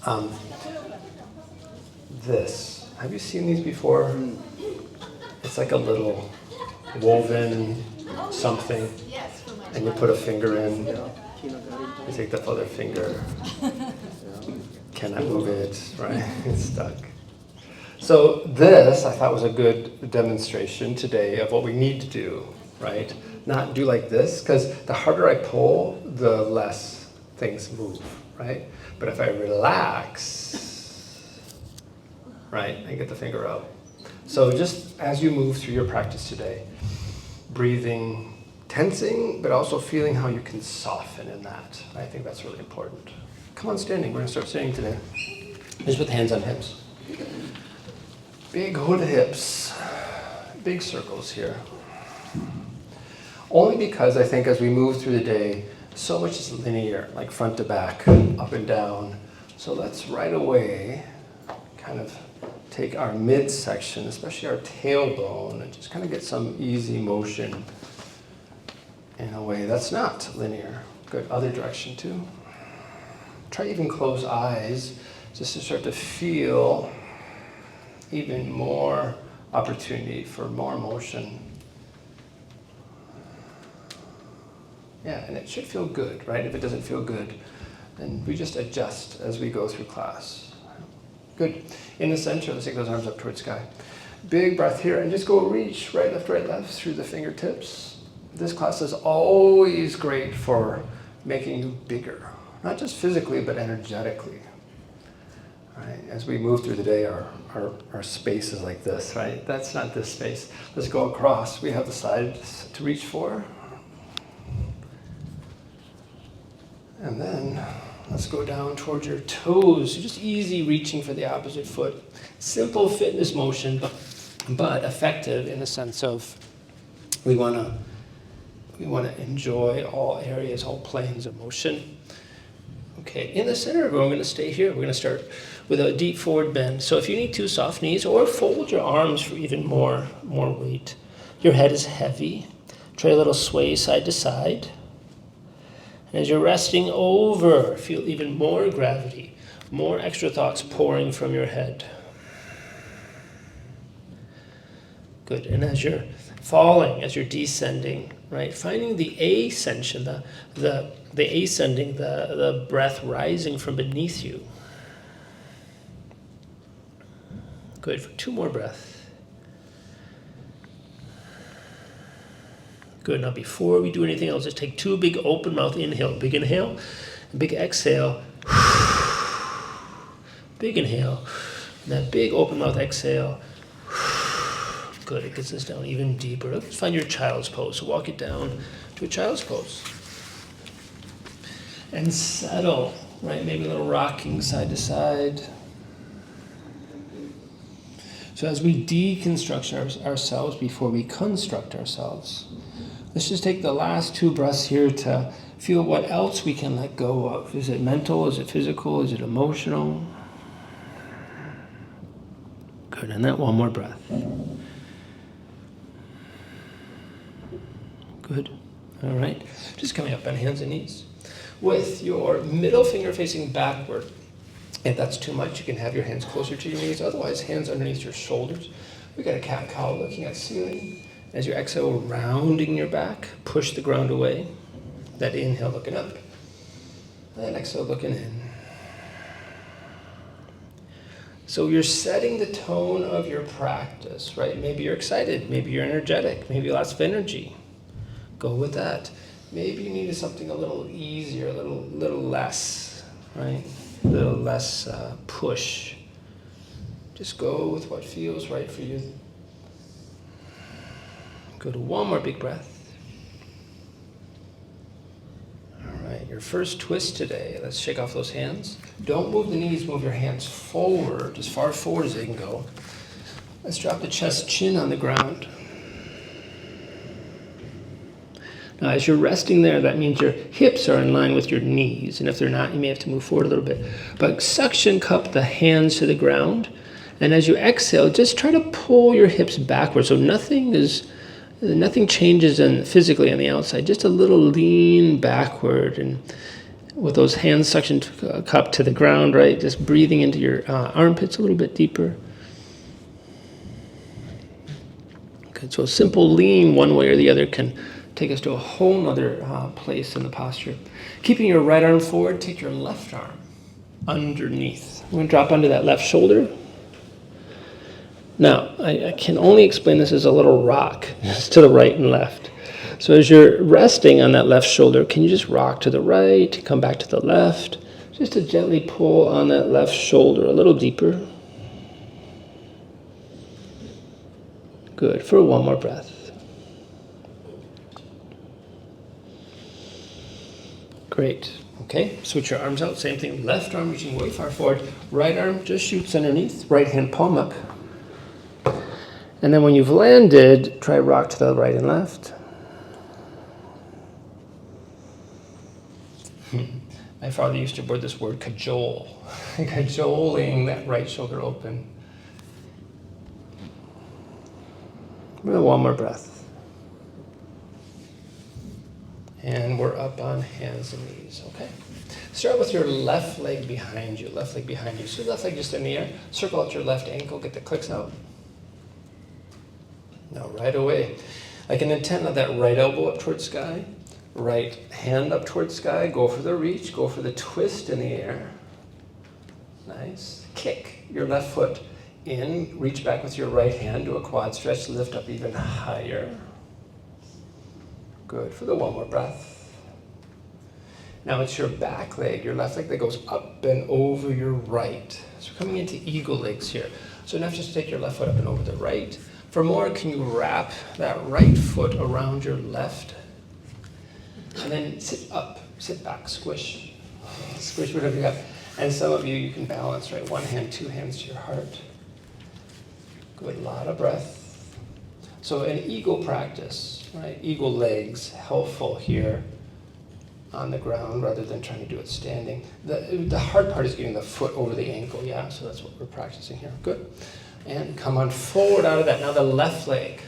Um, this. Have you seen these before? It's like a little woven something, and you put a finger in. You take the other finger. Can I move it? Right? It's stuck. So this, I thought, was a good demonstration today of what we need to do, right? Not do like this, because the harder I pull, the less things move, right? But if I relax, right, and get the finger out. So just as you move through your practice today, breathing, tensing, but also feeling how you can soften in that. I think that's really important. Come on, standing. We're going to start standing today. Just with hands on hips. Big hooded hips. Big circles here. Only because I think as we move through the day, so much is linear, like front to back, up and down. So let's right away kind of take our midsection, especially our tailbone, and just kind of get some easy motion in a way that's not linear. Good, other direction too. Try even close eyes just to start to feel even more opportunity for more motion. Yeah, and it should feel good, right? If it doesn't feel good, then we just adjust as we go through class. Good. In the center, let's take those arms up towards sky. Big breath here, and just go reach right, left through the fingertips. This class is always great for making you bigger, not just physically, but energetically. Right? As we move through the day, our space is like this, right? That's not this space. Let's go across. We have the sides to reach for. And then let's go down towards your toes. Just easy reaching for the opposite foot. Simple fitness motion, but effective in the sense of we want to enjoy all areas, all planes of motion. Okay, in the center, we're going to stay here. We're going to start with a deep forward bend. So if you need to, soft knees, or fold your arms for even more weight. Your head is heavy. Try a little sway side to side. And as you're resting over, feel even more gravity, more extra thoughts pouring from your head. Good, and as you're falling, as you're descending, right, finding the ascension, the ascending, the breath rising from beneath you. Good, for 2 more breaths. Good, now before we do anything else, just take 2 big open mouth inhale. Big inhale, and big exhale. Big inhale, and that big open mouth exhale. Good, it gets us down even deeper. Let's find your child's pose. So walk it down to a child's pose. And settle, right? Maybe a little rocking side to side. So as we deconstruct ourselves before we construct ourselves, let's just take the last 2 breaths here to feel what else we can let go of. Is it mental? Is it physical? Is it emotional? Good, and that one more breath. Good. All right. Just coming up on hands and knees. With your middle finger facing backward. If that's too much, you can have your hands closer to your knees. Otherwise, hands underneath your shoulders. We got a cat-cow looking at the ceiling. As you exhale, rounding your back, push the ground away. That inhale, looking up. And exhale, looking in. So you're setting the tone of your practice, right? Maybe you're excited. Maybe you're energetic. Maybe lots of energy. Go with that. Maybe you needed something a little easier, a little less, right? A little less push. Just go with what feels right for you. Go to one more big breath. All right, your first twist today. Let's shake off those hands. Don't move the knees, move your hands forward, as far forward as they can go. Let's drop the chest, chin on the ground. Now, as you're resting there, that means your hips are in line with your knees. And if they're not, you may have to move forward a little bit. But suction cup the hands to the ground. And as you exhale, just try to pull your hips backwards. So nothing changes physically on the outside. Just a little lean backward. And with those hands suctioned cupped to the ground, right? Just breathing into your armpits a little bit deeper. Good. So a simple lean one way or the other can take us to a whole nother place in the posture. Keeping your right arm forward, take your left arm underneath. We're going to drop onto that left shoulder. Now, I can only explain this as a little rock to the right and left. So as you're resting on that left shoulder, can you just rock to the right, come back to the left, just to gently pull on that left shoulder a little deeper. Good. For one more breath. Great. Okay, switch your arms out. Same thing. Left arm reaching way far forward. Right arm just shoots underneath. Right hand palm up. And then when you've landed, try rock to the right and left. My father used to word this word cajole. Cajoling that right shoulder open. One more breath. And we're up on hands and knees, okay? Start with your left leg behind you, left leg behind you. So left leg just in the air. Circle out your left ankle, get the clicks out. Now right away, like an intent of that right elbow up towards sky, right hand up towards sky, go for the reach, go for the twist in the air. Nice. Kick your left foot in, reach back with your right hand, do a quad stretch, lift up even higher. Good. For the one more breath. Now it's your back leg, your left leg that goes up and over your right. So we're coming into eagle legs here. So now just take your left foot up and over the right. For more, can you wrap that right foot around your left? And then sit up, sit back, squish. Squish whatever you have. And some of you can balance, right? One hand, two hands to your heart. Good, lot of breath. So an eagle practice, right? Eagle legs, helpful here on the ground rather than trying to do it standing. The hard part is getting the foot over the ankle, yeah? So that's what we're practicing here. Good. And come on forward out of that. Now the left leg,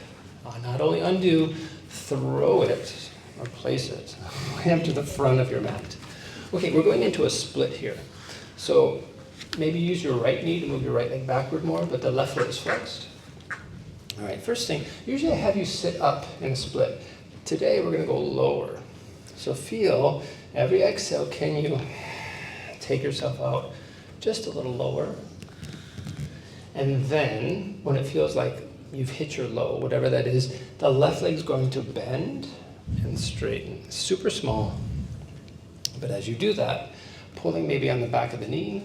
not only undo, throw it or place it way up to the front of your mat. Okay, we're going into a split here. So maybe use your right knee to move your right leg backward more, but the left foot is flexed. All right, first thing, usually I have you sit up in a split. Today we're going to go lower. So feel every exhale, can you take yourself out just a little lower? And then when it feels like you've hit your low, whatever that is, the left leg's going to bend and straighten. Super small. But as you do that, pulling maybe on the back of the knee,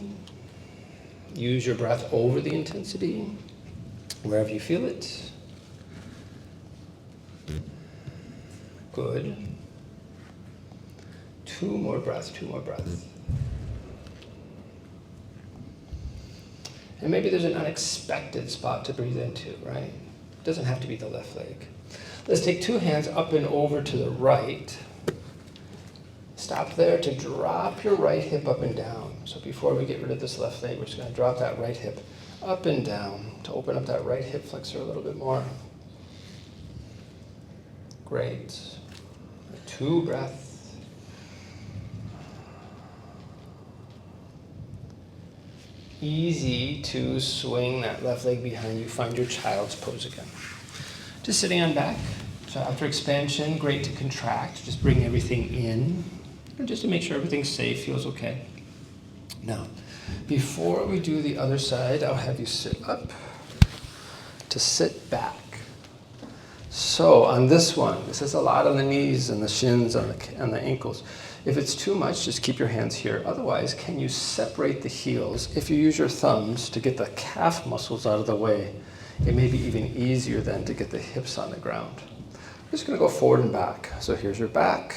use your breath over the intensity, wherever you feel it. Good. Two more breaths. And maybe there's an unexpected spot to breathe into, right? It doesn't have to be the left leg. Let's take two hands up and over to the right. Stop there to drop your right hip up and down. So before we get rid of this left leg, we're just going to drop that right hip up and down to open up that right hip flexor a little bit more. Great. 2 breaths. Easy to swing that left leg behind you. Find your child's pose again. Just sitting on back. So after expansion, great to contract. Just bring everything in. Just to make sure everything's safe, feels okay. Now, before we do the other side, I'll have you sit up to sit back. So on this one, this is a lot on the knees and the shins and the ankles. If it's too much, just keep your hands here. Otherwise, can you separate the heels? If you use your thumbs to get the calf muscles out of the way, it may be even easier then to get the hips on the ground. I'm just going to go forward and back. So here's your back.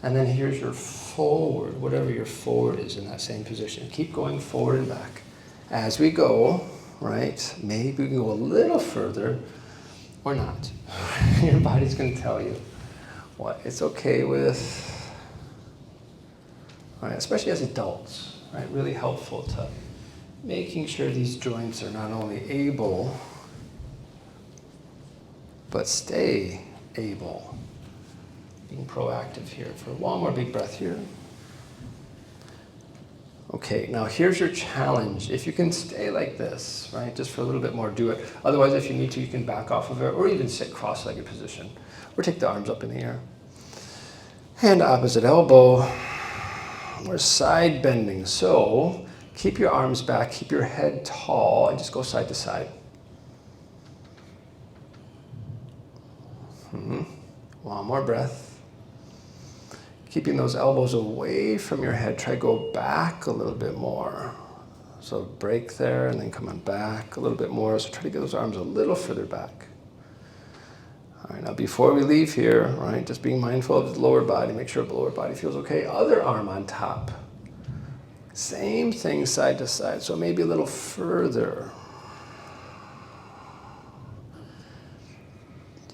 And then here's your forward, whatever your forward is in that same position. Keep going forward and back. As we go, right, maybe we can go a little further or not. Your body's going to tell you what it's okay with. All right, especially as adults, right? Really helpful to making sure these joints are not only able, but stay able. Being proactive here. For one more big breath here. Okay, now here's your challenge. If you can stay like this, right, just for a little bit more, do it. Otherwise, if you need to, you can back off of it or even sit cross-legged position or take the arms up in the air. Hand opposite elbow. We're side bending. So keep your arms back, keep your head tall, and just go side to side. One more breath. Keeping those elbows away from your head, try to go back a little bit more. So break there and then coming back a little bit more. So try to get those arms a little further back. All right, now before we leave here, right, just being mindful of the lower body, make sure the lower body feels okay. Other arm on top. Same thing side to side, so maybe a little further.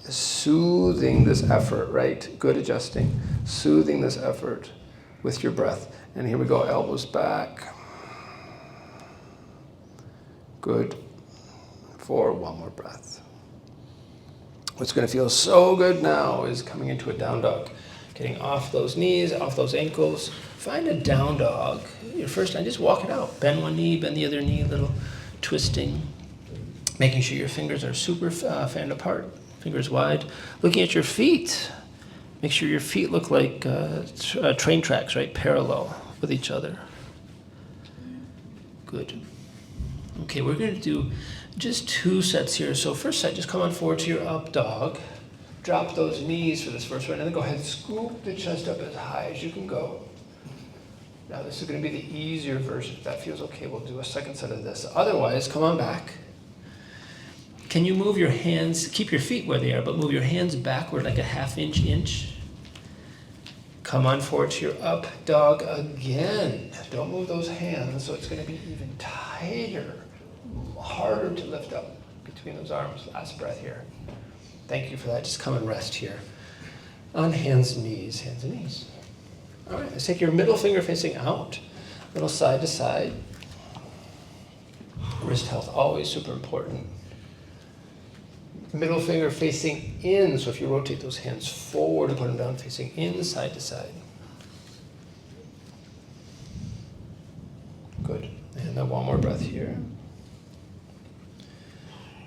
Soothing this effort, right? Good adjusting. Soothing this effort with your breath. And here we go, elbows back. Good. For one more breath. What's going to feel so good now is coming into a down dog. Getting off those knees, off those ankles. Find a down dog. Your first time, just walk it out. Bend one knee, bend the other knee, a little twisting. Making sure your fingers are super fanned apart. Fingers wide. Looking at your feet. Make sure your feet look like train tracks, right? Parallel with each other. Good. Okay, we're going to do just 2 sets here. So first set, just come on forward to your up dog. Drop those knees for this first one, and then go ahead and scoop the chest up as high as you can go. Now this is going to be the easier version. If that feels okay, we'll do a second set of this. Otherwise, come on back. Can you move your hands, keep your feet where they are, but move your hands backward like a inch. Come on forward to your up dog again. Don't move those hands, so it's going to be even tighter, harder to lift up between those arms. Last breath here. Thank you for that. Just come and rest here. On hands and knees, hands and knees. All right, let's take your middle finger facing out, little side to side. Wrist health, always super important. Middle finger facing in, so if you rotate those hands forward and put them down, facing in, side to side. Good. And then one more breath here.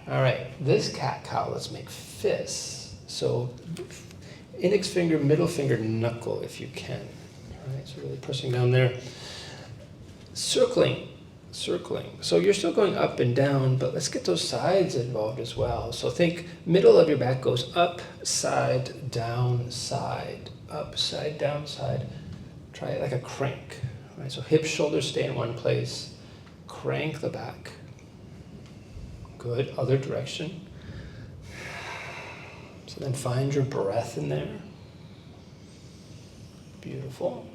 All right, this cat-cow, let's make fists. So index finger, middle finger, knuckle if you can. All right, so really pressing down there. Circling. So you're still going up and down, but let's get those sides involved as well. So think middle of your back goes up, side, down, side, up, side, down, side. Try it like a crank. Right? So hips, shoulders stay in one place. Crank the back. Good. Other direction. So then find your breath in there. Beautiful.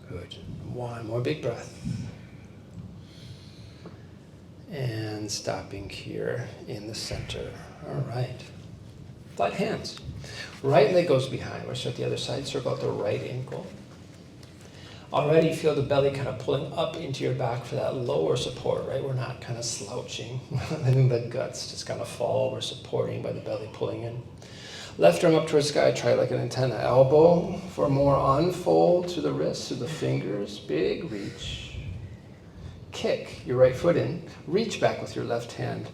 Good. One more big breath. And stopping here in the center. All right. Flat hands. Right leg goes behind. We'll start the other side. Circle out the right ankle. Already feel the belly kind of pulling up into your back for that lower support, right? We're not kind of slouching, letting the guts just kind of fall. We're supporting by the belly pulling in. Left arm up towards the sky, try like an antenna. Elbow for more unfold to the wrists, to the fingers. Big reach. Kick your right foot in. Reach back with your left hand.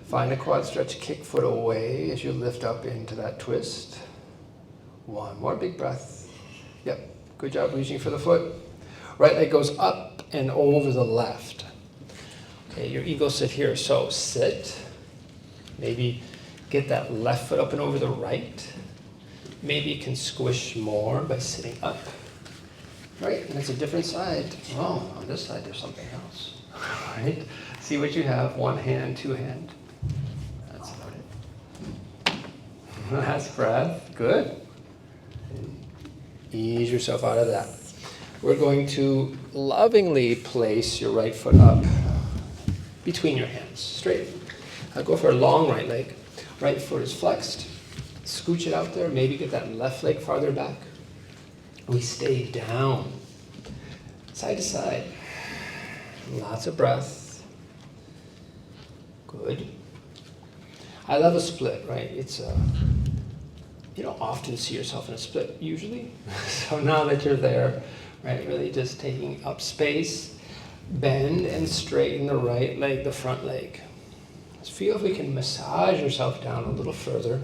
Find a quad stretch, kick foot away as you lift up into that twist. One more big breath. Yep, good job reaching for the foot. Right leg goes up and over the left. Okay, your eagle sit here. So sit. Maybe get that left foot up and over the right. Maybe you can squish more by sitting up. Right, and it's a different side. Oh, on this side there's something else. Right, see what you have. One hand, two hand. That's about it. Last breath. Good. Ease yourself out of that. We're going to lovingly place your right foot up between your hands, straight. I'll go for a long right leg. Right foot is flexed. Scooch it out there. Maybe get that left leg farther back. We stay down. Side to side. Lots of breath. Good. I love a split, right? It's You don't often see yourself in a split, usually. So now that you're there, right, really just taking up space, bend and straighten the right leg, the front leg. Let's feel if we can massage yourself down a little further.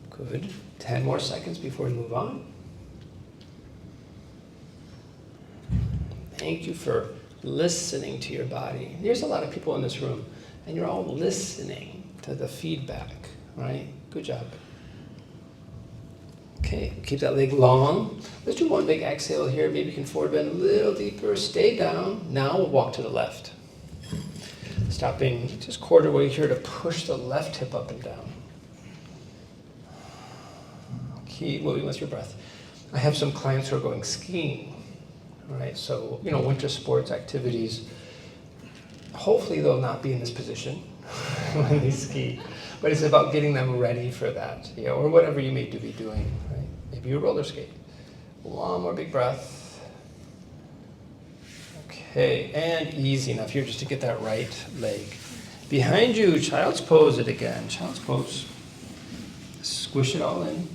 Good. 10 more seconds before we move on. Thank you for listening to your body. There's a lot of people in this room, and you're all listening to the feedback, right? Good job. Okay, keep that leg long. Let's do one big exhale here. Maybe you can forward bend a little deeper. Stay down. Now we'll walk to the left. Stopping just quarter way here to push the left hip up and down. Keep moving with your breath. I have some clients who are going skiing, right? So, winter sports activities, hopefully they'll not be in this position when they ski, but it's about getting them ready for that, or whatever you may be doing, right? Maybe you roller skate. One more big breath. Okay, and easy enough here just to get that right leg. Behind you, child's pose it again. Child's pose. Squish it all in.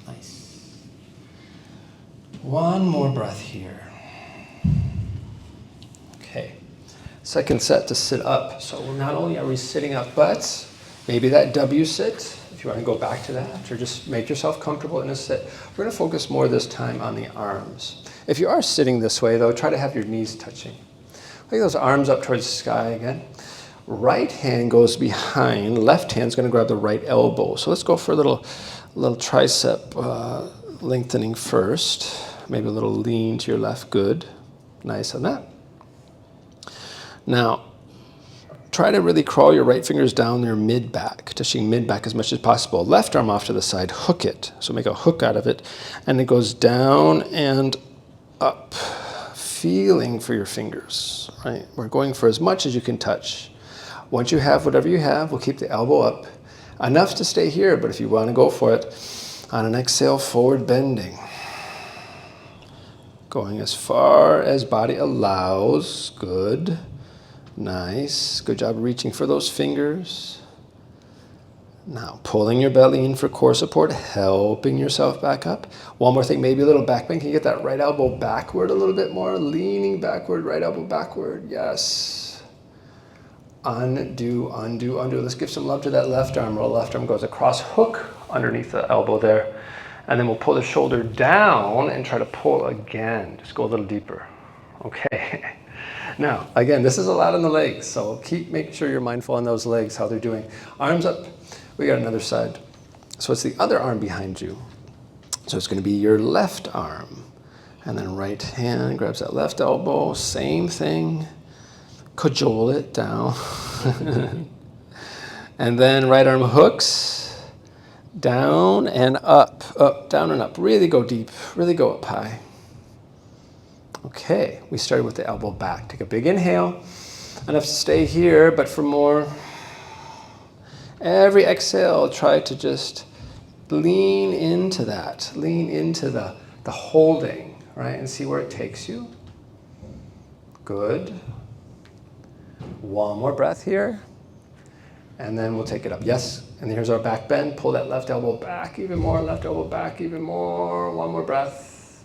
Nice. One more breath here. Okay. Second set to sit up. So not only are we sitting up, but maybe that W sit, if you want to go back to that, or just make yourself comfortable in a sit. We're going to focus more this time on the arms. If you are sitting this way, though, try to have your knees touching. Take those arms up towards the sky again. Right hand goes behind. Left hand's going to grab the right elbow. So let's go for a little tricep lengthening first. Maybe a little lean to your left. Good. Nice on that. Now, try to really crawl your right fingers down your mid-back, touching mid-back as much as possible. Left arm off to the side, hook it. So make a hook out of it. And it goes down and up. Feeling for your fingers, right? We're going for as much as you can touch. Once you have whatever you have, we'll keep the elbow up. Enough to stay here, but if you want to go for it, on an exhale, forward bending. Going as far as body allows. Good. Nice. Good job reaching for those fingers. Now, pulling your belly in for core support, helping yourself back up. One more thing, maybe a little back bend. Can you get that right elbow backward a little bit more? Leaning backward, right elbow backward. Yes. Undo, undo, undo. Let's give some love to that left arm. Roll left arm goes across, hook underneath the elbow there. And then we'll pull the shoulder down and try to pull again. Just go a little deeper. Okay. Now, again, this is a lot on the legs, so keep making sure you're mindful on those legs, how they're doing. Arms up. We got another side. So it's the other arm behind you. So it's going to be your left arm. And then right hand grabs that left elbow. Same thing. Cajole it down. And then right arm hooks. Down and up. Up, down and up. Really go deep. Really go up high. Okay, we started with the elbow back. Take a big inhale. Enough to stay here, but for more. Every exhale, try to just lean into that. Lean into the holding, right? And see where it takes you. Good. One more breath here. And then we'll take it up. Yes. And here's our back bend. Pull that left elbow back even more. Left elbow back even more. One more breath.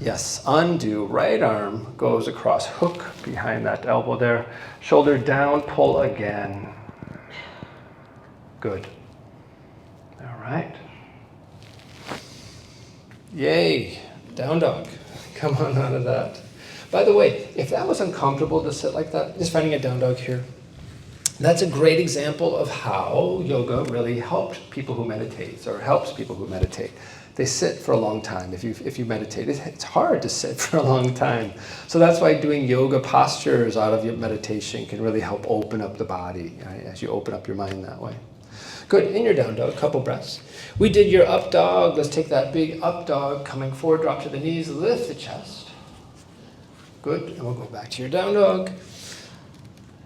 Yes. Undo. Right arm goes across. Hook behind that elbow there. Shoulder down. Pull again. Good. All right. Yay. Down dog. Come on out of that. By the way, if that was uncomfortable to sit like that, just finding a down dog here. That's a great example of how yoga really helped people who meditate, or helps people who meditate. They sit for a long time. If you meditate, it's hard to sit for a long time. So that's why doing yoga postures out of your meditation can really help open up the body, right, as you open up your mind that way. Good. In your down dog, couple breaths. We did your up dog. Let's take that big up dog, coming forward, drop to the knees, lift the chest. Good. And we'll go back to your down dog.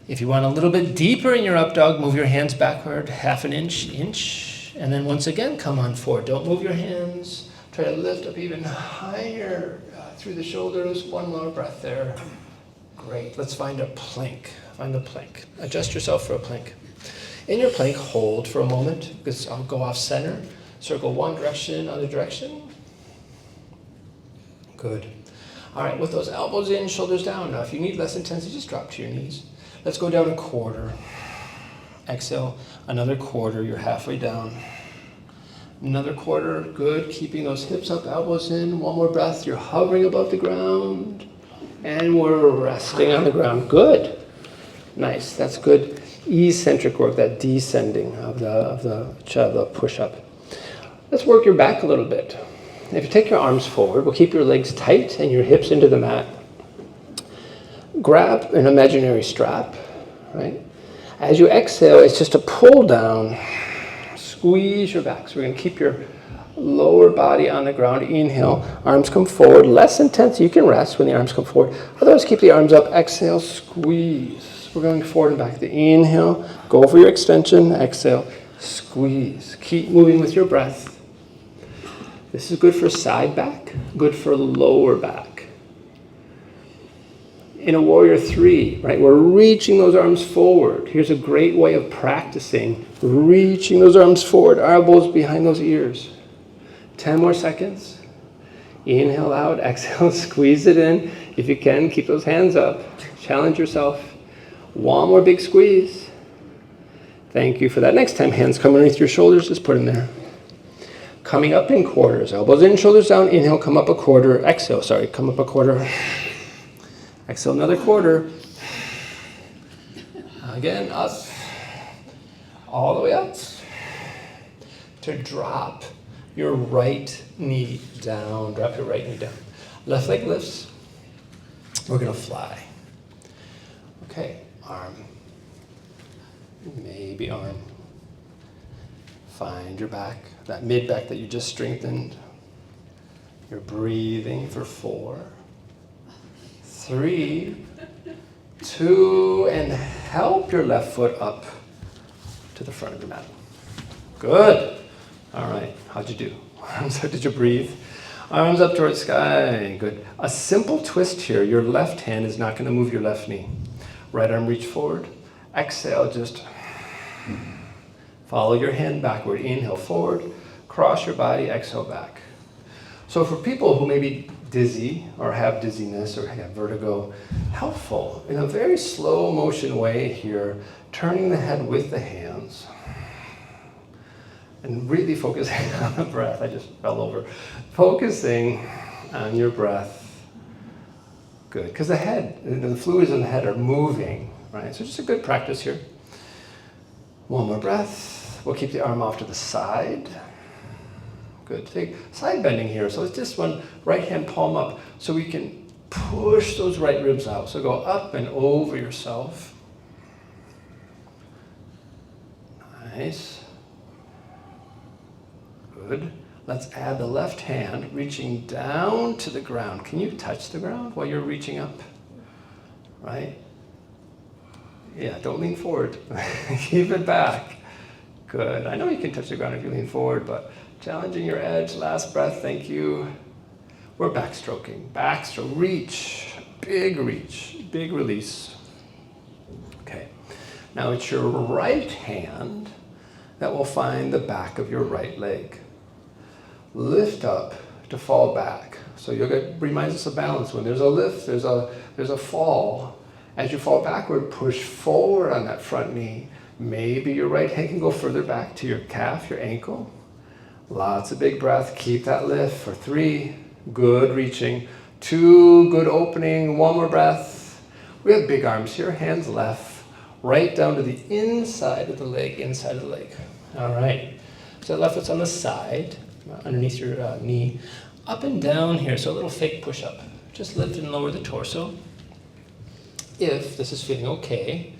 If you want a little bit deeper in your up dog, move your hands backward, half an inch, and then once again, come on forward. Don't move your hands. Try to lift up even higher through the shoulders. One more breath there. Great. Let's find a plank. Find the plank. Adjust yourself for a plank. In your plank, hold for a moment, because I'll go off center. Circle one direction, other direction. Good. All right, with those elbows in, shoulders down. Now, if you need less intensity, just drop to your knees. Let's go down a quarter. Exhale, another quarter. You're halfway down. Another quarter. Good. Keeping those hips up, elbows in. One more breath. You're hovering above the ground. And we're resting on the ground. Good. Nice. That's good. Eccentric work, that descending of the push-up. Let's work your back a little bit. If you take your arms forward, we'll keep your legs tight and your hips into the mat. Grab an imaginary strap, right? As you exhale, it's just a pull down. Squeeze your back. So we're going to keep your lower body on the ground. Inhale, arms come forward. Less intense. You can rest when the arms come forward. Otherwise, keep the arms up. Exhale, squeeze. We're going forward and back. The inhale, go for your extension. Exhale, squeeze. Keep moving with your breath. This is good for side back, good for lower back. In a warrior three, right, we're reaching those arms forward. Here's a great way of practicing reaching those arms forward, elbows behind those ears. 10 more seconds. Inhale out, exhale, squeeze it in. If you can, keep those hands up. Challenge yourself. One more big squeeze. Thank you for that. Next time, hands come underneath your shoulders, just put them there. Coming up in quarters. Elbows in, shoulders down. Inhale, come up a quarter. Exhale, come up a quarter. Exhale, another quarter. Again, up. All the way up. To drop your right knee down. Drop your right knee down. Left leg lifts. We're going to fly. Okay, arm. Maybe arm. Find your back, that mid back that you just strengthened. You're breathing for 4, 3, 2, and help your left foot up to the front of the mat. Good. All right, how'd you do? Arms up, did you breathe? Arms up towards sky, good. A simple twist here, your left hand is not gonna move your left knee. Right arm reach forward. Exhale, just follow your hand backward. Inhale forward, cross your body, exhale back. So for people who may be dizzy or have dizziness or have vertigo, helpful in a very slow motion way here, turning the head with the hands and really focusing on the breath. I just fell over. Focusing on your breath. Good, because the fluids in the head are moving, right? So just a good practice here. One more breath. We'll keep the arm off to the side. Good. Take side bending here. So it's just one right hand palm up so we can push those right ribs out. So go up and over yourself. Nice. Good. Let's add the left hand reaching down to the ground. Can you touch the ground while you're reaching up? Right? Yeah, don't lean forward. Keep it back. Good. I know you can touch the ground if you lean forward, but challenging your edge. Last breath, thank you. We're backstroking. Backstroke, reach, big release. Okay. Now it's your right hand that will find the back of your right leg. Lift up to fall back. So yoga reminds us of balance. When there's a lift, there's a fall. As you fall backward, push forward on that front knee. Maybe your right hand can go further back to your calf, your ankle. Lots of big breath. Keep that lift for 3. Good reaching. 2. Good opening. 1 more breath. We have big arms here. Hands left. Right down to the inside of the leg. Inside of the leg. All right. So left foot's on the side. Underneath your knee, up and down here, so a little fake push-up. Just lift and lower the torso. If this is feeling okay,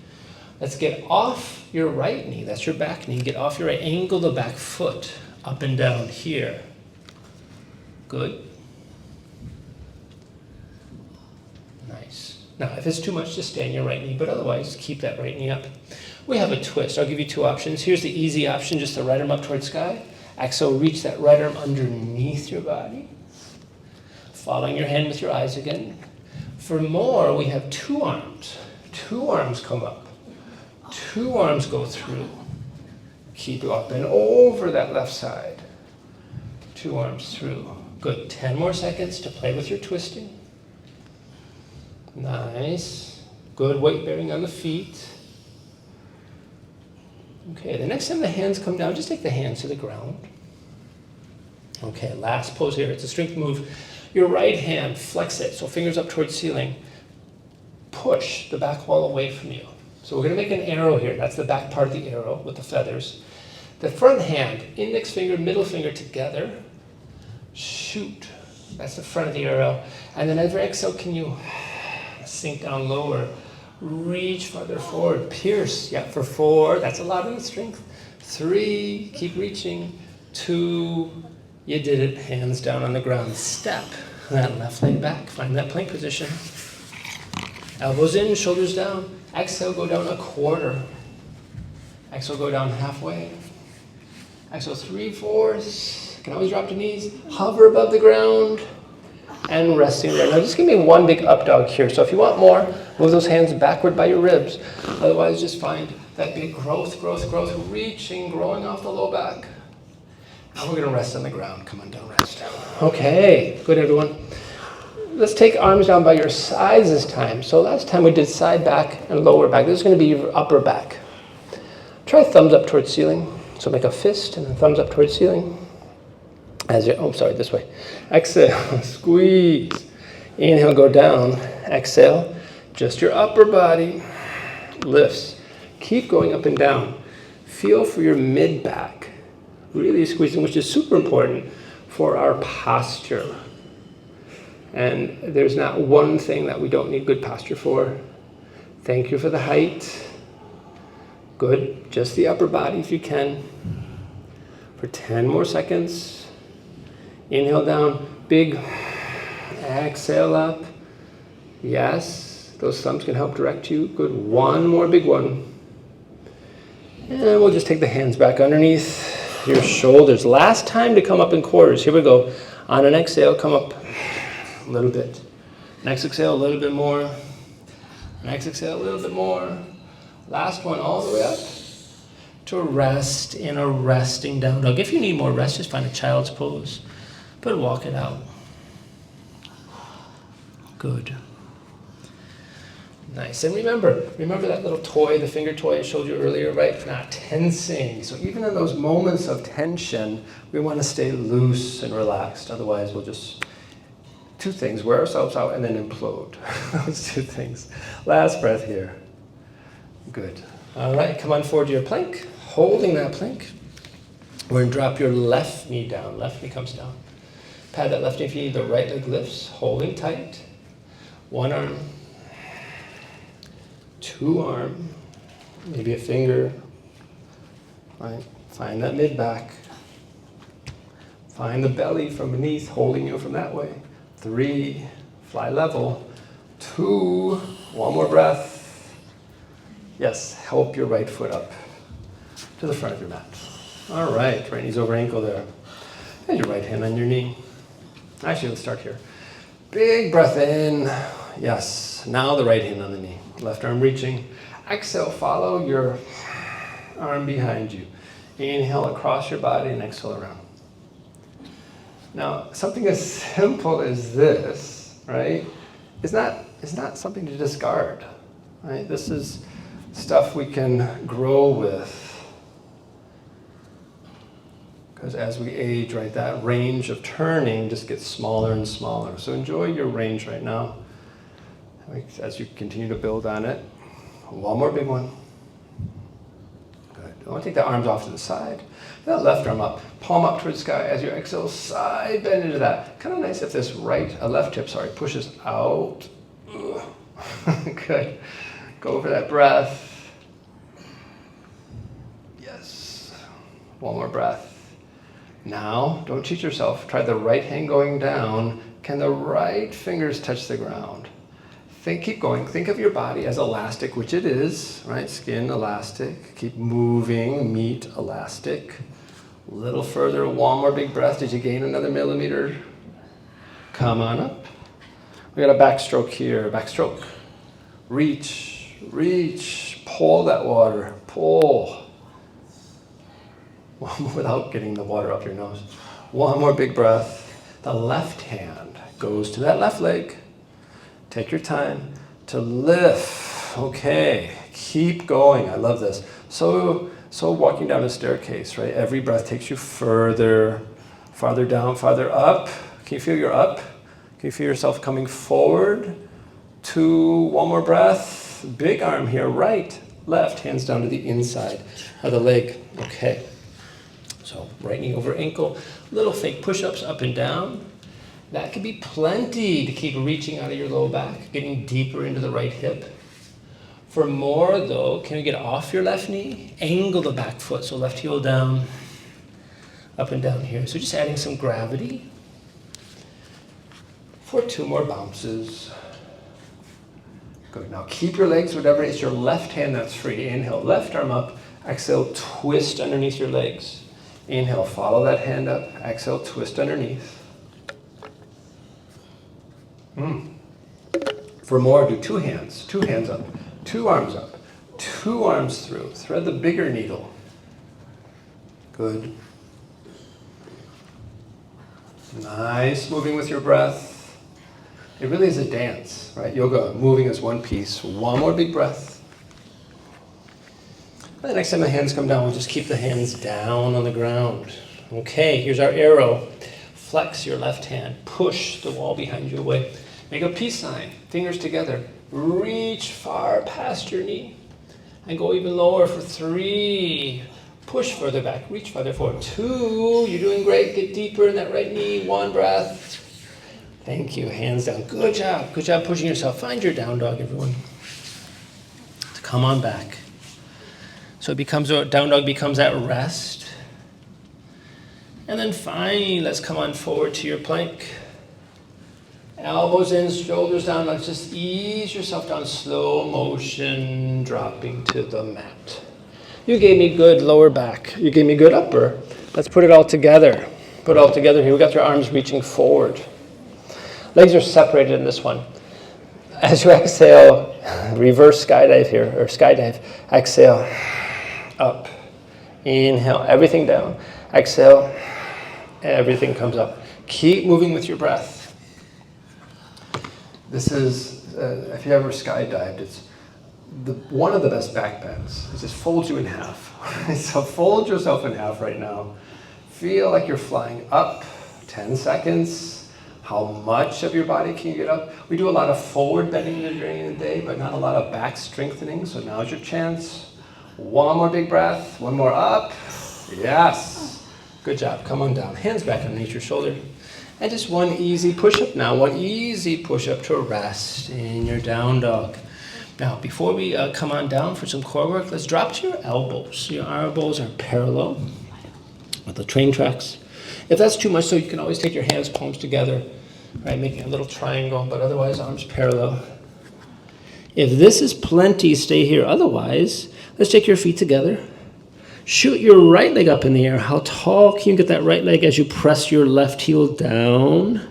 let's get off your right knee, that's your back knee, get off your right, angle the back foot up and down here. Good. Nice. Now, if it's too much, just stay on your right knee, but otherwise, keep that right knee up. We have a twist. I'll give you 2 options. Here's the easy option, just the right arm up towards sky. Exhale, reach that right arm underneath your body. Following your hand with your eyes again. For more, we have two arms. Two arms come up. Two arms go through. Keep up and over that left side. Two arms through. Good. 10 more seconds to play with your twisting. Nice. Good weight bearing on the feet. Okay, the next time the hands come down, just take the hands to the ground. Okay, last pose here. It's a strength move. Your right hand, flex it, so fingers up towards ceiling. Push the back wall away from you. So we're going to make an arrow here. That's the back part of the arrow with the feathers. The front hand, index finger, middle finger together. Shoot. That's the front of the arrow. And then every exhale, can you sink down lower? Reach farther forward. Pierce. Yeah, for 4. That's a lot of the strength. 3. Keep reaching. 2. You did it. Hands down on the ground. Step. That left leg back. Find that plank position. Elbows in, shoulders down. Exhale, go down a quarter. Exhale, go down halfway. Exhale, 3/4. You can always drop to knees. Hover above the ground. And resting there. Now just give me one big up dog here. So if you want more, move those hands backward by your ribs. Otherwise, just find that big growth, reaching, growing off the low back. Now we're going to rest on the ground. Come on down, rest. Okay, good everyone. Let's take arms down by your sides this time. So last time we did side back and lower back. This is going to be your upper back. Try thumbs up towards ceiling. So make a fist and then thumbs up towards ceiling. This way. Exhale, squeeze. Inhale, go down. Exhale, just your upper body lifts. Keep going up and down. Feel for your mid back. Really squeezing, which is super important for our posture. And there's not one thing that we don't need good posture for. Thank you for the height. Good. Just the upper body if you can. For 10 more seconds. Inhale down, big. Exhale up. Yes, those thumbs can help direct you. Good. One more big one. And we'll just take the hands back underneath your shoulders. Last time to come up in quarters. Here we go. On an exhale, come up a little bit. Next exhale, a little bit more. Next exhale, a little bit more. Last one, all the way up to rest in a resting down dog. If you need more rest, just find a child's pose. But walk it out. Good. Nice. And remember that little toy, the finger toy I showed you earlier, right? Not tensing. So even in those moments of tension, we want to stay loose and relaxed. Otherwise, we'll just, 2 things, wear ourselves out and then implode. Those 2 things. Last breath here. Good. All right, come on forward to your plank. Holding that plank. We're going to drop your left knee down. Left knee comes down. Pad that left knee if you need. The right leg lifts. Holding tight. 1 arm. 2 arm. Maybe a finger. Right. Find that mid back. Find the belly from beneath, holding you from that way. 3. Fly level. 2. 1 more breath. Yes, help your right foot up to the front of your mat. All right, right knee's over ankle there. And your right hand on your knee. Actually, let's start here. Big breath in. Yes, now the right hand on the knee. Left arm reaching. Exhale, follow your arm behind you. Inhale across your body and exhale around. Now, something as simple as this, right, is not something to discard, right? This is stuff we can grow with. Because as we age, right, that range of turning just gets smaller and smaller. So enjoy your range right now as you continue to build on it. 1 more big one. Good. I want to take the arms off to the side. That left arm up, palm up towards the sky. As you exhale, side bend into that. Kind of nice if this left hip, pushes out. Good. Go for that breath. Yes. 1 more breath. Now, don't cheat yourself. Try the right hand going down. Can the right fingers touch the ground? Keep going. Think of your body as elastic, which it is, right? Skin elastic. Keep moving. Meat elastic. A little further. 1 more big breath. Did you gain another millimeter? Come on up. We're We got a backstroke here, backstroke. Reach, reach, pull that water, pull. Without getting the water up your nose. One more big breath. The left hand goes to that left leg. Take your time to lift. Okay, keep going. I love this. So walking down a staircase, right? Every breath takes you further, farther down, farther up. Can you feel your up? Can you feel yourself coming forward? 2, one more breath. Big arm here, right, left, hands down to the inside of the leg. Okay. So right knee over ankle, little fake push-ups up and down. That could be plenty to keep reaching out of your low back, getting deeper into the right hip. For more though, can you get off your left knee? Angle the back foot, so left heel down, up and down here. So just adding some gravity for 2 more bounces. Good, now keep your legs, whatever, it's your left hand that's free. Inhale, left arm up, exhale, twist underneath your legs. Inhale, follow that hand up. Exhale, twist underneath. For more, do 2 hands. 2 hands up. 2 arms up. 2 arms through. Thread the bigger needle. Good. Nice. Moving with your breath. It really is a dance, right? Yoga, moving as one piece. One more big breath. The next time the hands come down, we'll just keep the hands down on the ground. Okay, here's our arrow. Flex your left hand. Push the wall behind you away. Make a peace sign. Fingers together. Reach far past your knee. And go even lower for 3. Push further back. Reach farther forward. 2. You're doing great. Get deeper in that right knee. 1 breath. Thank you. Hands down. Good job. Good job pushing yourself. Find your down dog, everyone. Come on back. So it becomes, down dog becomes at rest. And then finally, let's come on forward to your plank. Elbows in, shoulders down. Let's just ease yourself down, slow motion, dropping to the mat. You gave me good lower back. You gave me good upper. Let's put it all together. Put it all together here. We got your arms reaching forward. Legs are separated in this one. As you exhale, reverse skydive here, or skydive. Exhale, up. Inhale, everything down. Exhale, everything comes up. Keep moving with your breath. This is, if you ever skydived, it's one of the best back bends. It just folds you in half. So fold yourself in half right now. Feel like you're flying up. 10 seconds. How much of your body can you get up? We do a lot of forward bending during the day, but not a lot of back strengthening. So now's your chance. 1 more big breath. 1 more up. Yes. Good job. Come on down. Hands back underneath your shoulder. And just 1 easy push-up now. 1 easy push-up to rest in your down dog. Now, before we come on down for some core work, let's drop to your elbows. Your elbows are parallel with the train tracks. If that's too much, so you can always take your hands, palms together, right, making a little triangle, but otherwise arms parallel. If this is plenty, stay here. Otherwise, let's take your feet together. Shoot your right leg up in the air. How tall can you get that right leg as you press your left heel down?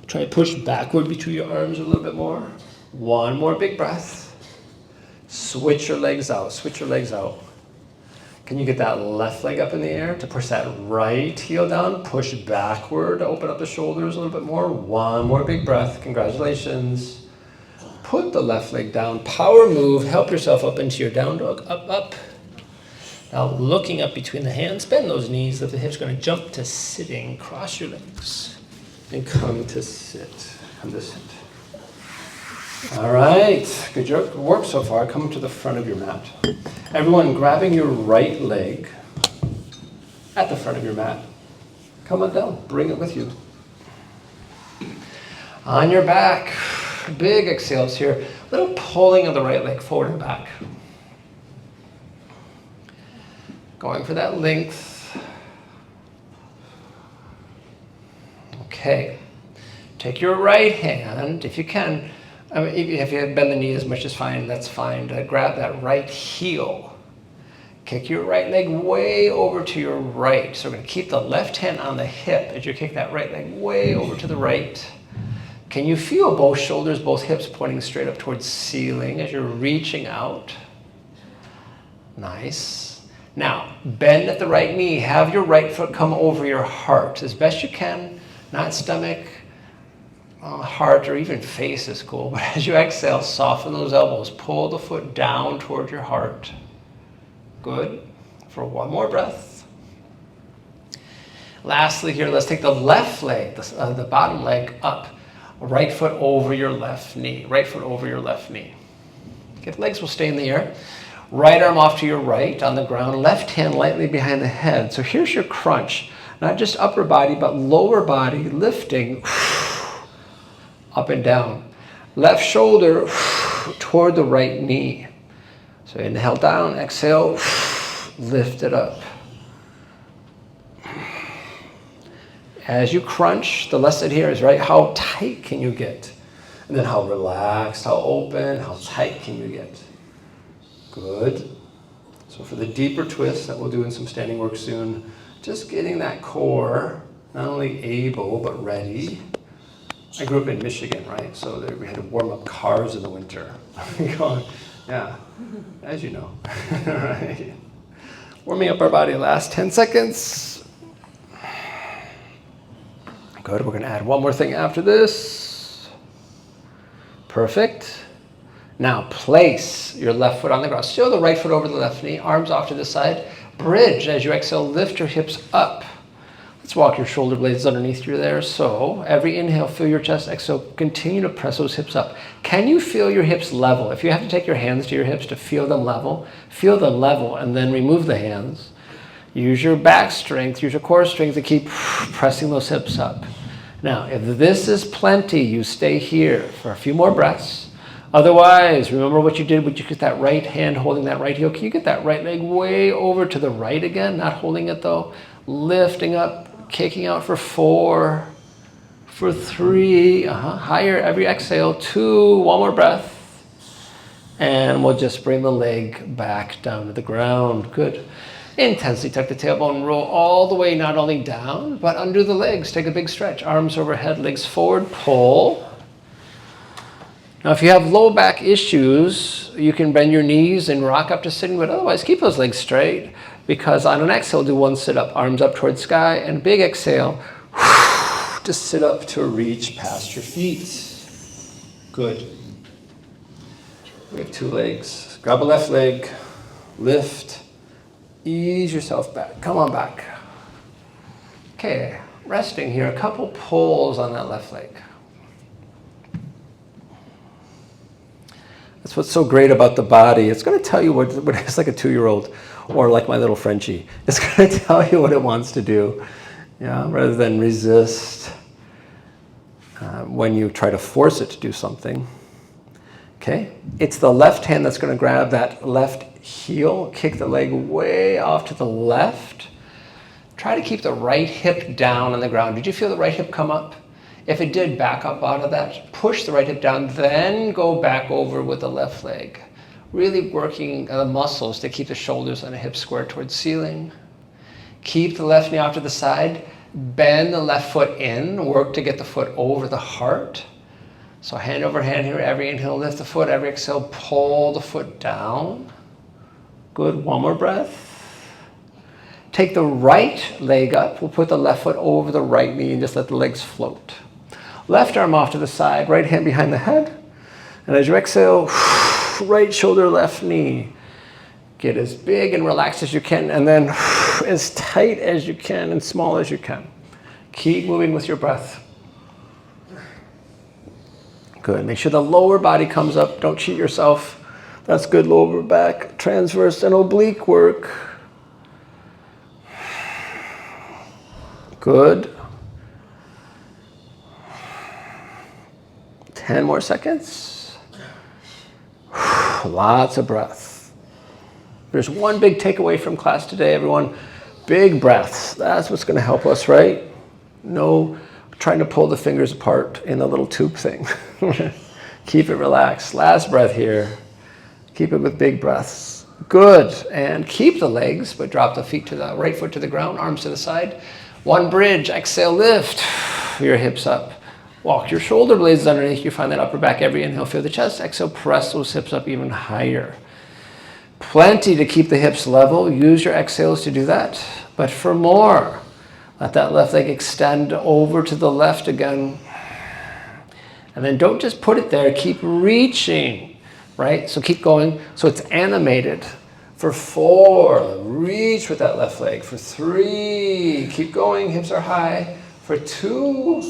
Try to push backward between your arms a little bit more. 1 more big breath. Switch your legs out. Switch your legs out. Can you get that left leg up in the air to push that right heel down? Push backward, open up the shoulders a little bit more. 1 more big breath. Congratulations. Put the left leg down. Power move. Help yourself up into your down dog. Up, up. Now looking up between the hands, bend those knees, let the hips going to jump to sitting. Cross your legs and come to sit. Come to sit. All right, good work so far. Come to the front of your mat. Everyone grabbing your right leg at the front of your mat. Come on down, bring it with you. On your back, big exhales here. Little pulling of the right leg forward and back. Going for that length. Okay, take your right hand, if you can, if you bend the knee as much as fine, that's fine. Grab that right heel. Kick your right leg way over to your right. So we're going to keep the left hand on the hip as you kick that right leg way over to the right. Can you feel both shoulders, both hips pointing straight up towards ceiling as you're reaching out? Nice. Now, bend at the right knee. Have your right foot come over your heart as best you can. Not stomach, heart, or even face is cool. But as you exhale, soften those elbows. Pull the foot down toward your heart. Good. For one more breath. Lastly here, let's take the left leg, the bottom leg up. Right foot over your left knee. Right foot over your left knee. Okay, the legs will stay in the air. Right arm off to your right on the ground. Left hand lightly behind the head. So here's your crunch. Not just upper body, but lower body lifting up and down. Left shoulder toward the right knee. So inhale down, exhale, lift it up. As you crunch, the lesson here is, right, how tight can you get? And then how relaxed, how open, how tight can you get? Good. So for the deeper twists that we'll do in some standing work soon, just getting that core not only able but ready. I grew up in Michigan, right? So there we had to warm up cars in the winter. Yeah, as you know. Right. Warming up our body, last 10 seconds. Good, we're gonna add one more thing after this. Perfect. Now place your left foot on the ground. Still the right foot over the left knee, arms off to the side. Bridge as you exhale, lift your hips up. Let's walk your shoulder blades underneath you there. So every inhale, feel your chest. Exhale, continue to press those hips up. Can you feel your hips level? If you have to take your hands to your hips to feel them level and then remove the hands. Use your back strength, use your core strength to keep pressing those hips up. Now, if this is plenty, you stay here for a few more breaths. Otherwise, remember what you did. Would you get that right hand holding that right heel? Can you get that right leg way over to the right again? Not holding it though. Lifting up, kicking out for 4, for 3, higher every exhale, 2, one more breath. And we'll just bring the leg back down to the ground. Good. Intensely tuck the tailbone, roll all the way, not only down, but under the legs. Take a big stretch. Arms overhead, legs forward, pull. Now, if you have low back issues, you can bend your knees and rock up to sitting, but otherwise keep those legs straight, because on an exhale, do one sit up, arms up towards sky, and big exhale, just sit up to reach past your feet. Good. We have 2 legs. Grab a left leg, lift. Ease yourself back. Come on back. Okay, resting here. A couple pulls on that left leg. That's what's so great about the body. It's going to tell you what it's like a 2-year-old, or like my little Frenchie. It's going to tell you what it wants to do, yeah, rather than resist when you try to force it to do something. Okay, it's the left hand that's going to grab that left heel, kick the leg way off to the left. Try to keep the right hip down on the ground. Did you feel the right hip come up? If it did, back up out of that. Push the right hip down, then go back over with the left leg. Really working the muscles to keep the shoulders and the hips square towards ceiling. Keep the left knee off to the side. Bend the left foot in. Work to get the foot over the heart. So hand over hand here. Every inhale, lift the foot. Every exhale, pull the foot down. Good, one more breath. Take the right leg up. We'll put the left foot over the right knee and just let the legs float. Left arm off to the side, right hand behind the head. And as you exhale, right shoulder, left knee. Get as big and relaxed as you can, and then as tight as you can and small as you can. Keep moving with your breath. Good, make sure the lower body comes up. Don't cheat yourself. That's good lower back, transverse and oblique work. Good. 10 more seconds. Lots of breath. There's one big takeaway from class today, everyone. Big breaths. That's what's going to help us, right? No trying to pull the fingers apart in the little tube thing. Keep it relaxed. Last breath here. Keep it with big breaths. Good. And keep the legs, but drop the feet to the right foot to the ground, arms to the side. One bridge. Exhale, lift your hips up. Walk your shoulder blades underneath. You find that upper back every inhale. Feel the chest. Exhale, press those hips up even higher. Plenty to keep the hips level. Use your exhales to do that. But for more, let that left leg extend over to the left again. And then don't just put it there. Keep reaching, right? So keep going. So it's animated. For 4, reach with that left leg. For 3, keep going. Hips are high. For 2,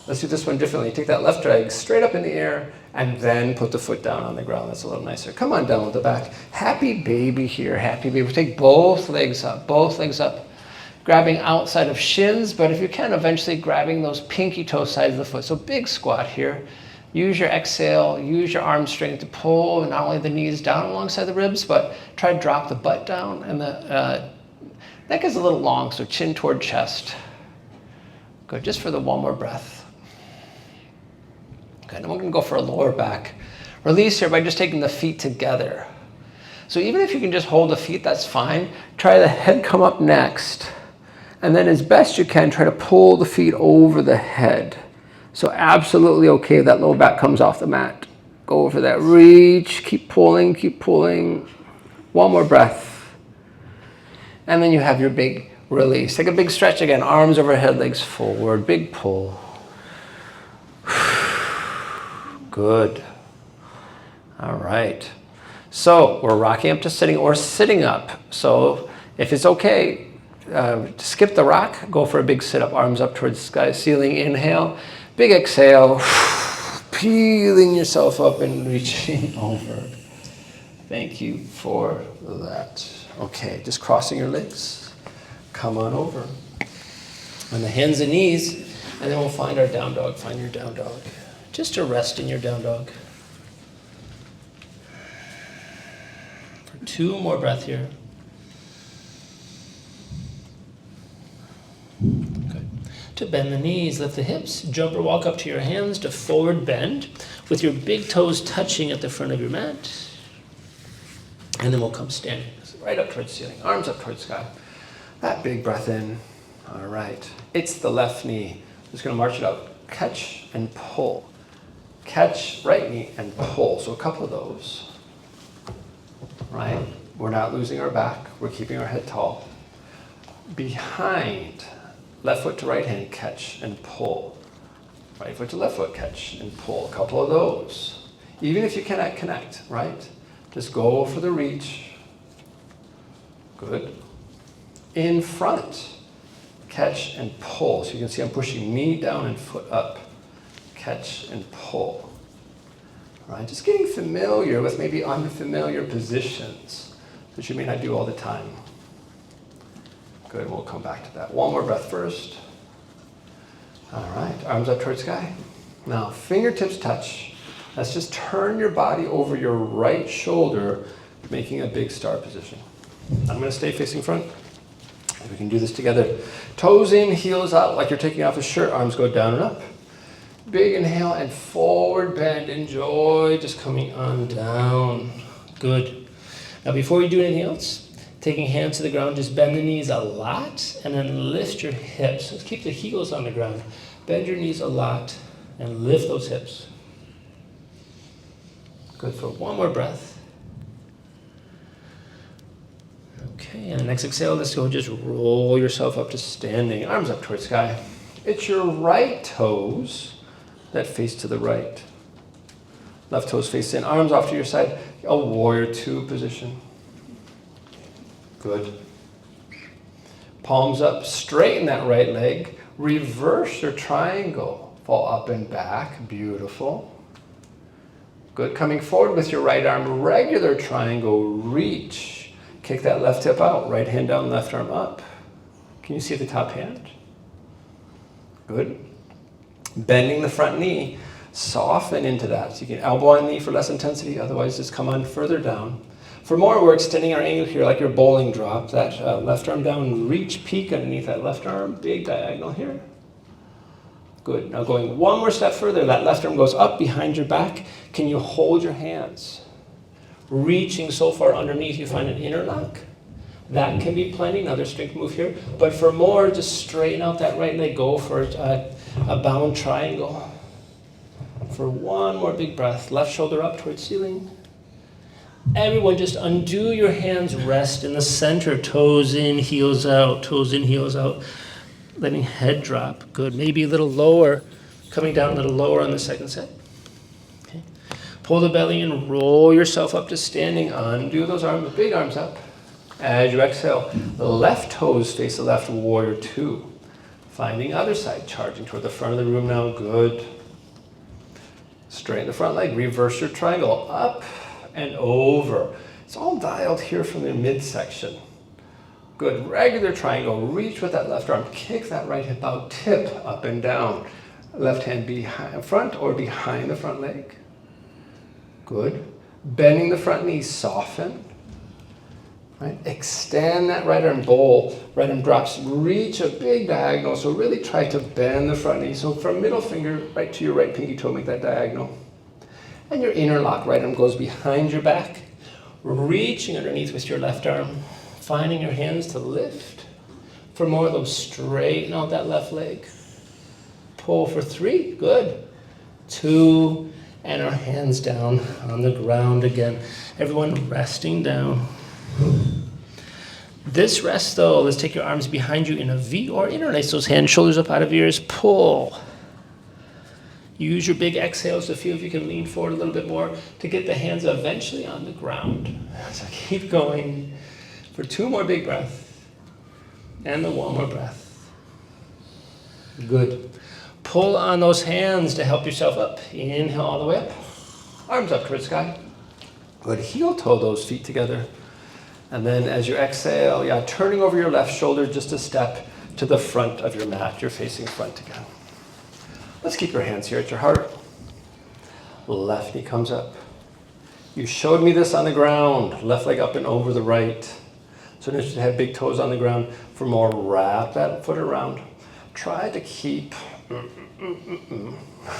let's do this one differently. Take that left leg straight up in the air and then put the foot down on the ground. That's a little nicer. Come on down with the back. Happy baby here, happy baby. Take both legs up, grabbing outside of shins, but if you can, eventually grabbing those pinky toe sides of the foot. So big squat here. Use your exhale, use your arm strength to pull not only the knees down alongside the ribs, but try to drop the butt down, and the neck is a little long, so chin toward chest. Good, just for the one more breath. Good, and we're gonna go for a lower back release here by just taking the feet together. So even if you can just hold the feet, that's fine. Try the head come up next. And then as best you can, try to pull the feet over the head. So absolutely okay if that low back comes off the mat. Go for that reach, keep pulling, keep pulling. One more breath. And then you have your big release. Take a big stretch again, arms overhead, legs forward, big pull. Good. All right. So we're rocking up to sitting or sitting up. So if it's okay, skip the rock, go for a big sit up, arms up towards the sky, ceiling, inhale, big exhale, peeling yourself up and reaching over. Thank you for that. Okay, just crossing your legs. Come on over. On the hands and knees, and then we'll find our down dog. Find your down dog. Just to rest in your down dog. For 2 more breaths here. Good. To bend the knees, lift the hips, jump or walk up to your hands to forward bend with your big toes touching at the front of your mat. And then we'll come standing. Right up towards the ceiling, arms up towards the sky. That big breath in. All right. It's the left knee. Just gonna march it up. Catch and pull. Catch, right knee, and pull. So a couple of those. Right? We're not losing our back. We're keeping our head tall. Behind, left foot to right hand, catch and pull. Right foot to left foot, catch and pull. A couple of those. Even if you cannot connect, right? Just go for the reach. Good. In front, catch and pull. So you can see I'm pushing knee down and foot up. Catch and pull. All right, just getting familiar with maybe unfamiliar positions that you may not do all the time. Good, we'll come back to that. One more breath first. All right, arms up towards sky. Now, fingertips touch. Let's just turn your body over your right shoulder, making a big star position. I'm gonna stay facing front. We can do this together. Toes in, heels out, like you're taking off a shirt. Arms go down and up. Big inhale and forward bend. Enjoy just coming on down. Good. Now before we do anything else, taking hands to the ground, just bend the knees a lot and then lift your hips. Let's keep the heels on the ground. Bend your knees a lot and lift those hips. Good, for one more breath. Okay, and the next exhale, let's go just roll yourself up to standing. Arms up towards sky. It's your right toes that face to the right. Left toes face in, arms off to your side. A warrior 2 position. Good. Palms up, straighten that right leg. Reverse your triangle. Fall up and back, beautiful. Good, coming forward with your right arm, regular triangle, reach. Kick that left hip out, right hand down, left arm up. Can you see the top hand? Good. Bending the front knee, soften into that. So you can elbow on knee for less intensity, otherwise just come on further down. For more, we're extending our angle here like your bowling drop. That left arm down, reach, peak underneath that left arm, big diagonal here. Good, now going one more step further, that left arm goes up behind your back. Can you hold your hands? Reaching so far underneath, you find an interlock. That can be plenty, another strength move here. But for more, just straighten out that right leg, go for a bound triangle. for one more big breath. Left shoulder up towards ceiling. Everyone just undo your hands, rest in the center, toes in, heels out, toes in, heels out. Letting head drop, good. Maybe a little lower, coming down a little lower on the second set. Okay. Pull the belly in, roll yourself up to standing, undo those arms, big arms up. As you exhale, the left toes face the left, warrior two. Finding other side, charging toward the front of the room now, good. Straighten the front leg, reverse your triangle, up and over. It's all dialed here from the midsection. Good, regular triangle, reach with that left arm, kick that right hip out, tip up and down. Left hand behind front or behind the front leg. Good. Bending the front knee, soften. Right? Extend that right arm, bowl. Right arm drops, reach a big diagonal. So really try to bend the front knee. So from middle finger right to your right pinky toe, make that diagonal. And your interlock, right arm goes behind your back. Reaching underneath with your left arm. Finding your hands to lift. For more of those, straighten out that left leg. Pull for 3, good. 2, and our hands down on the ground again. Everyone resting down. This rest though, let's take your arms behind you in a V or interlace those hands, shoulders up out of ears, pull. Use your big exhales to feel if you can lean forward a little bit more to get the hands eventually on the ground. So keep going for 2 more big breaths and the 1 more breath. Good. Pull on those hands to help yourself up. Inhale all the way up. Arms up towards sky. Good. Heel toe those feet together. And then as you exhale, turning over your left shoulder just a step to the front of your mat. You're facing front again. Let's keep your hands here at your heart. Left knee comes up. You showed me this on the ground. Left leg up and over the right. So notice you have big toes on the ground. For more, wrap that foot around. Try to keep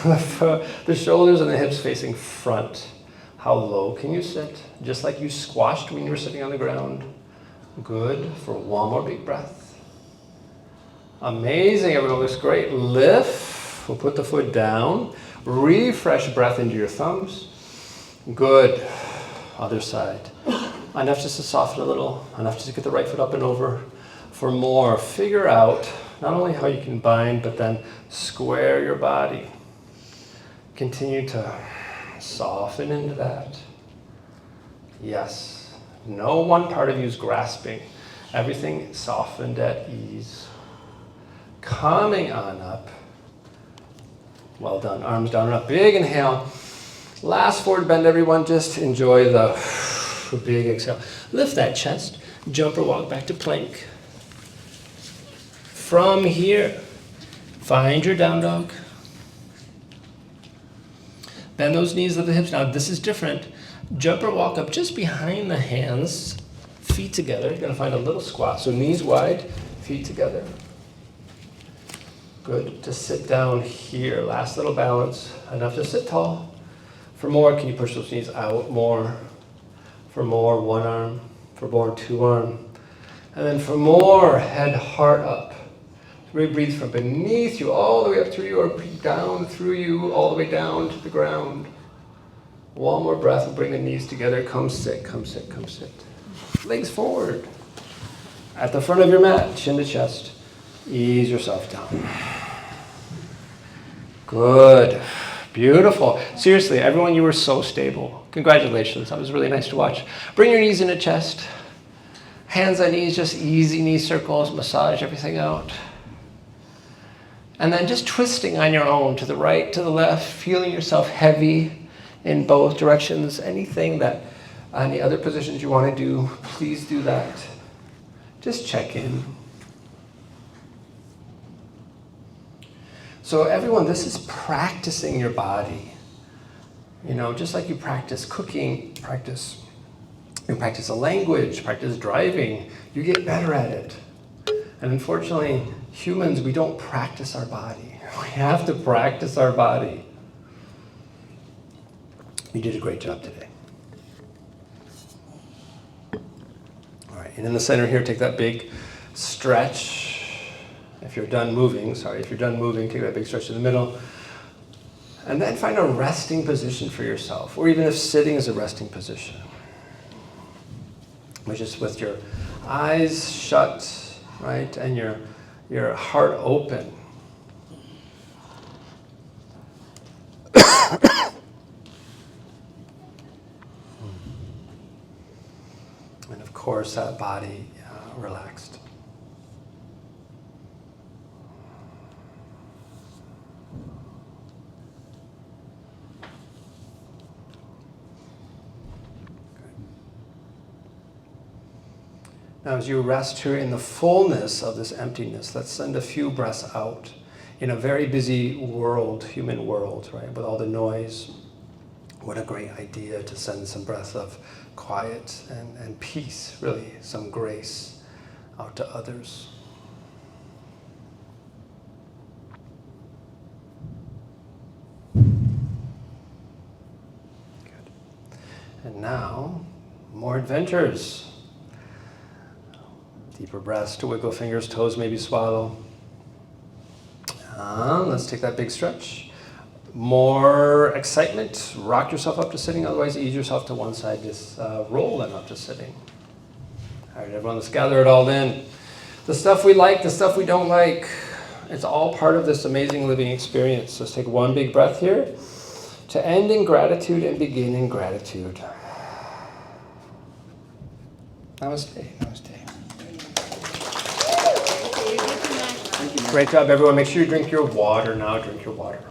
the shoulders and the hips facing front. How low can you sit? Just like you squashed when you were sitting on the ground. Good. For 1 more big breath. Amazing. Everyone looks great. Lift. We'll put the foot down. Refresh breath into your thumbs. Good. Other side. Enough just to soften a little. Enough just to get the right foot up and over. For more, figure out not only how you can bind, but then square your body. Continue to soften into that. Yes. No one part of you is grasping. Everything softened at ease. Coming on up. Well done. Arms down and up. Big inhale. Last forward bend, everyone. Just enjoy the big exhale. Lift that chest. Jump or walk back to plank. From here, find your down dog. Bend those knees, lift the hips. Now this is different. Jump or walk up just behind the hands, feet together. You're going to find a little squat. So knees wide, feet together. Good. To sit down here. Last little balance. Enough to sit tall. For more, can you push those knees out more? For more, 1 arm. For more, 2 arm. And then for more, head, heart up. Really breathe from beneath you all the way up through you, or down through you, all the way down to the ground. 1 more breath. We'll bring the knees together. Come sit, come sit, come sit. Legs forward. At the front of your mat, chin to chest. Ease yourself down. Good. Beautiful. Seriously, everyone, you were so stable. Congratulations. That was really nice to watch. Bring your knees into chest. Hands on knees, just easy knee circles. Massage everything out. And then just twisting on your own to the right, to the left, feeling yourself heavy in both directions. Anything that, any other positions you want to do, please do that. Just check in. So everyone, this is practicing your body. You know, just like you practice cooking, you practice a language, practice driving, you get better at it. And unfortunately, humans, we don't practice our body. We have to practice our body. You did a great job today. All right, and in the center here, take that big stretch. If you're done moving, take that big stretch in the middle. And then find a resting position for yourself, or even if sitting is a resting position, which is with your eyes shut, right, and your heart open. And of course, that body relaxed. Now, as you rest here in the fullness of this emptiness, let's send a few breaths out in a very busy world, human world, right, with all the noise. What a great idea to send some breath of quiet and peace, really, some grace out to others. Good. And now, more adventures. Deeper breaths to wiggle fingers, toes, maybe swallow. Let's take that big stretch. More excitement, rock yourself up to sitting, otherwise ease yourself to one side, just roll them up to sitting. All right, everyone, let's gather it all in. The stuff we like, the stuff we don't like, it's all part of this amazing living experience. Let's take one big breath here to end in gratitude and begin in gratitude. Namaste. Namaste. Great job, everyone. Make sure you drink your water now. Drink your water.